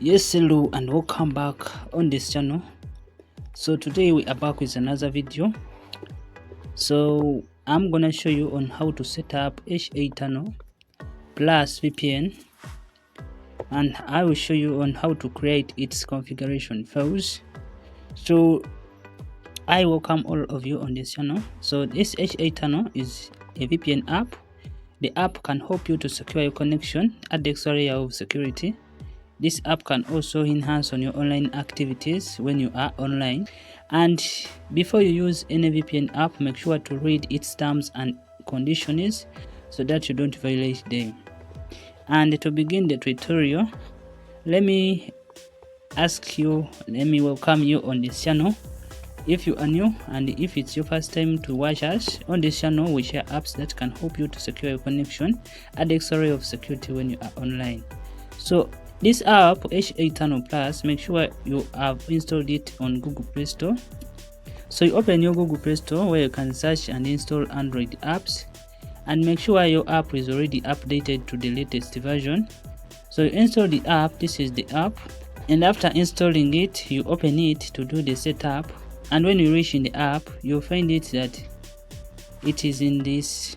Yes, hello and welcome back on this channel. So today we are back with another video. So I'm gonna show you on how to set up HA Tunnel Plus VPN, and I will show you on how to create its configuration files. So I welcome all of you on this channel. So this HA Tunnel is a VPN app. The app can help you to secure your connection at the extra layer of security. This app can also enhance on your online activities when you are online. And before you use any VPN app, make sure to read its terms and conditions so that you don't violate them. And to begin the tutorial, let me welcome you on this channel. If you are new and if it's your first time to watch us on this channel, we share apps that can help you to secure your connection at the extra layer of security when you are online. So this app, HA Tunnel Plus, make sure you have installed it on Google Play Store. So you open your Google Play Store where you can search and install Android apps, and make sure your app is already updated to the latest version. So you install the app. This is the app, and after installing it, you open it to do the setup. And when you reach in the app, you'll find it that it is in this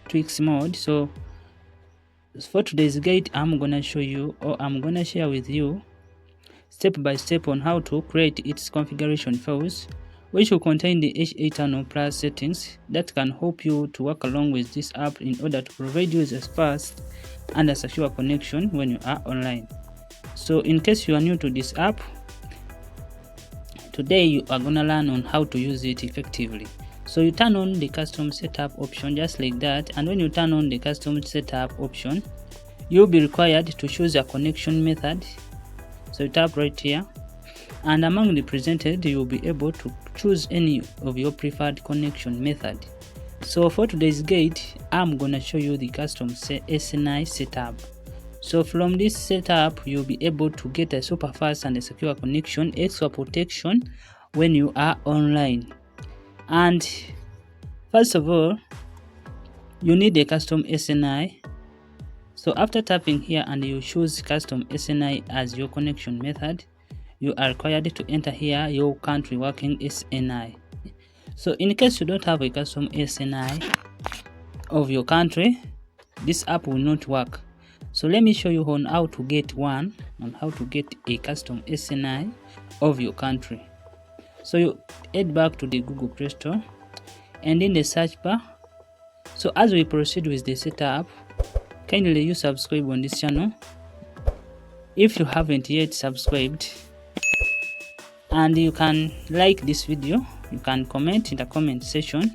tweaks mode. So for today's guide, I'm gonna show you, or I'm gonna share with you step by step on how to create its configuration files, which will contain the HA Tunnel Plus settings that can help you to work along with this app in order to provide you with a fast and a secure connection when you are online. So in case you are new to this app, today you are gonna learn on how to use it effectively. So you turn on the custom setup option just like that, and when you turn on the custom setup option, you'll be required to choose a connection method. So you tap right here, and among the presented, you'll be able to choose any of your preferred connection method. So for today's guide, I'm gonna show you the custom SNI setup. So from this setup, you'll be able to get a super fast and a secure connection, extra protection when you are online. And first of all, you need a custom SNI. So after tapping here and you choose custom SNI as your connection method, you are required to enter here your country working SNI. So in case you don't have a custom SNI of your country, this app will not work. So let me show you on how to get one, on how to get a custom SNI of your country. So you head back to the Google Play Store, and in the search bar, so as we proceed with the setup, kindly you subscribe on this channel if you haven't yet subscribed, and you can like this video, you can comment in the comment section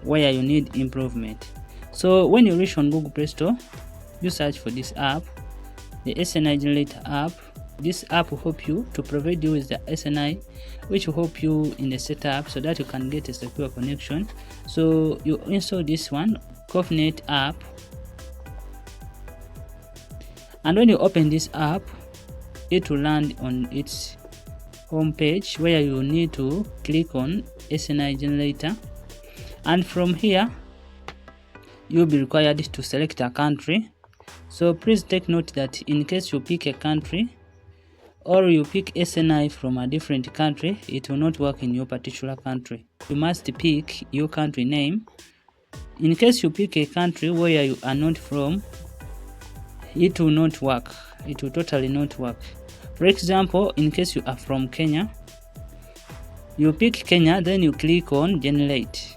where you need improvement. So when you reach on Google Play Store, you search for this app, the SNI generator app. This app will help you to provide you with the SNI, which will help you in the setup so that you can get a secure connection. So you install this one, CoffNet app, and when you open this app, it will land on its home page where you need to click on SNI generator, and from here you'll be required to select a country. So please take note that in case you pick a country or you pick SNI from a different country, it will not work in your particular country. You must pick your country name. In case you pick a country where you are not from, it will not work. It will totally not work. For example, in case you are from Kenya, you pick Kenya, then you click on generate.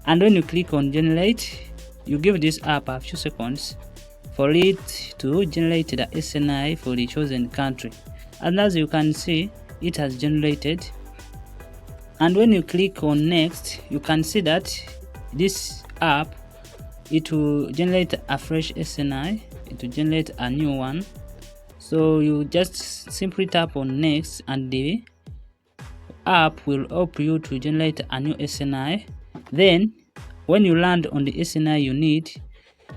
And when you click on generate, you give this app a few seconds for it to generate the SNI for the chosen country. And as you can see, it has generated. And when you click on next, you can see that this app, it will generate a fresh SNI, it will generate a new one. So you just simply tap on next, and the app will help you to generate a new SNI. Then when you land on the SNI you need,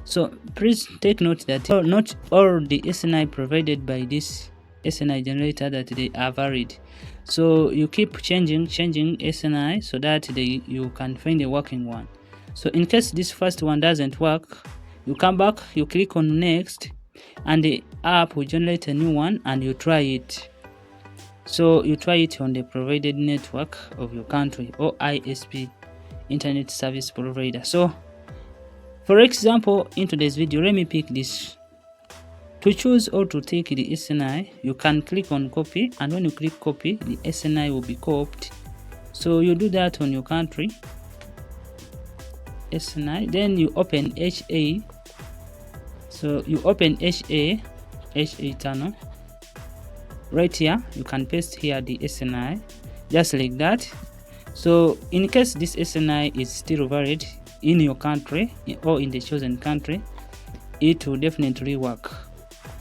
so please take note that not all the SNI provided by this SNI generator that they are valid. So you keep changing SNI so that you can find a working one. So in case this first one doesn't work, you come back, you click on next, and the app will generate a new one and you try it. So you try it on the provided network of your country or ISP, internet service provider. So for example, in today's video, let me pick this. To choose or to take the SNI, you can click on copy, and when you click copy, the SNI will be copied. So you do that on your country SNI, then you open HA. So you open HA Tunnel. Right here, you can paste here the SNI, just like that. So in case this SNI is still valid in your country or in the chosen country, it will definitely work.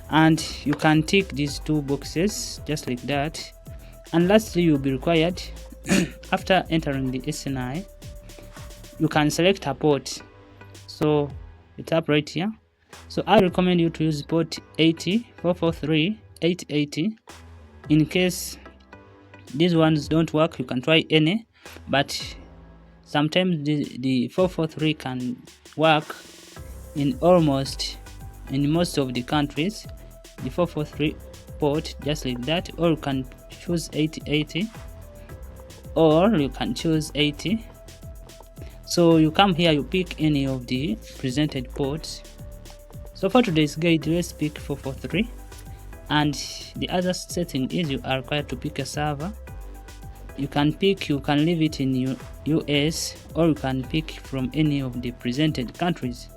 And you can tick these two boxes just like that. And lastly, you'll be required after entering the SNI, you can select a port. So you tap right here. So I recommend you to use port 80, 443, 880. In case these ones don't work, you can try any, but sometimes the 443 can work in most of the countries, the 443 port, just like that. Or you can choose 8080, or you can choose 80. So you come here, you pick any of the presented ports. So for today's guide, let's pick 443, and the other setting is you are required to pick a server. You can leave it in US, or you can pick from any of the presented countries.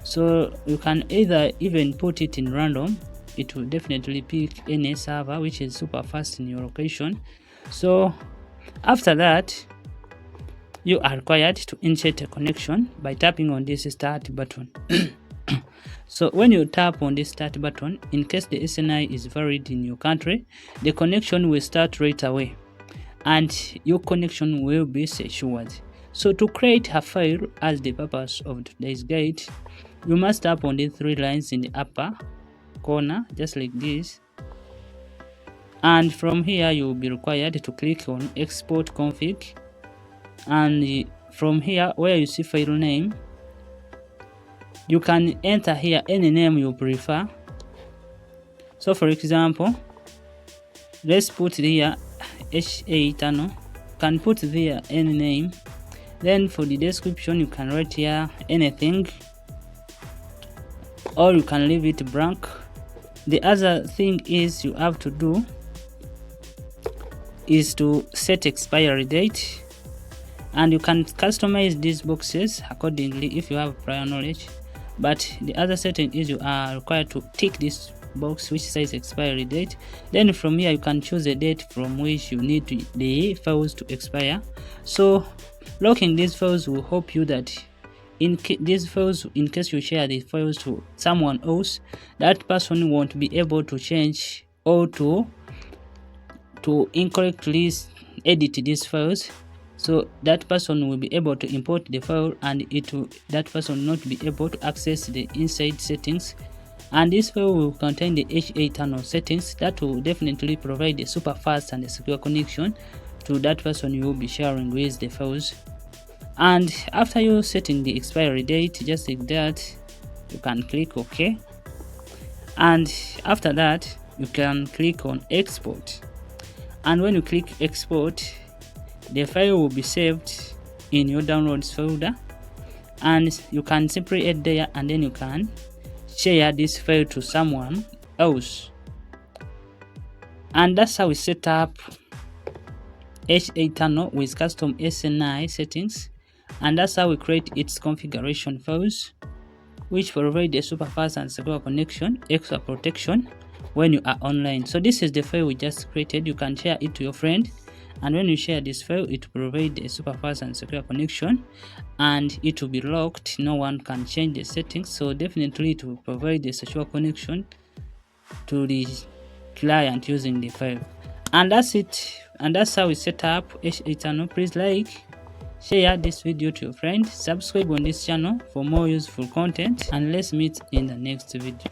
So you can either even put it in random. It will definitely pick any server which is super fast in your location. So after that, you are required to insert a connection by tapping on this start button. So when you tap on this start button, in case the SNI is valid in your country, the connection will start right away and your connection will be secured. So to create a file, as the purpose of today's guide, you must tap on the three lines in the upper corner, just like this. And from here, you will be required to click on export config. And from here, where you see file name, you can enter here any name you prefer. So for example, let's put here HA Tunnel. You can put there any name. Then for the description, you can write here anything, or you can leave it blank. The other thing is you have to do is to set expiry date, and you can customize these boxes accordingly if you have prior knowledge. But the other setting is you are required to tick this box which says expiry date. Then from here, you can choose a date from which you need the files to expire. So locking these files will help you that in case you share these files to someone else, that person won't be able to change or to incorrectly edit these files. So that person will be able to import the file, and that person will not be able to access the inside settings. And this file will contain the HA Tunnel settings that will definitely provide a super fast and a secure connection to that person you will be sharing with the files. And after you setting the expiry date, just like that, you can click OK. And after that, you can click on export. And when you click export, the file will be saved in your downloads folder, and you can simply add there, and then you can share this file to someone else. And that's how we set up HA Tunnel with custom SNI settings, and that's how we create its configuration files, which provide a super fast and secure connection, extra protection when you are online. So this is the file we just created. You can share it to your friend, and when you share this file, it will provide a super fast and secure connection, and it will be locked. No one can change the settings. So definitely it will provide a secure connection to the client using the file. And that's it. And that's how we set up HA Tunnel. Please like, share this video to your friend, subscribe on this channel for more useful content, and let's meet in the next video.